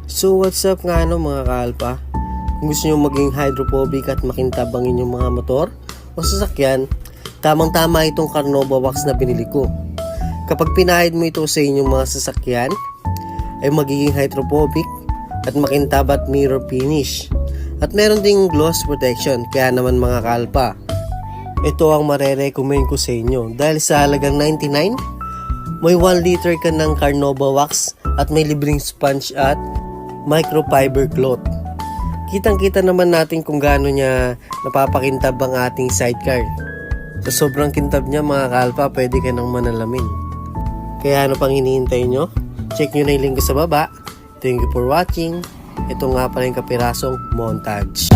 So what's up nga mga kaalpa? Kung gusto nyo maging hydrophobic at makintab ang inyong mga motor o sasakyan, tamang-tama itong Carnauba wax na binili ko. Kapag pinahid mo ito sa inyong mga sasakyan, ay magiging hydrophobic at makintab at mirror finish. At meron ding gloss protection, kaya naman mga kaalpa, ito ang marerecommend ko sa inyo. Dahil sa halagang 99, may 1 liter ka ng Carnauba wax at may libreng sponge at microfiber cloth. Kitang-kita naman natin kung gaano niya napapakintab ang ating sidecar. Sa sobrang kintab niya mga kaalpa, pwede ka nang manalamin. Kaya ano pang hinihintay nyo? Check nyo na yung link sa baba. Thank you for watching. Ito nga pala yung kapirasong montage.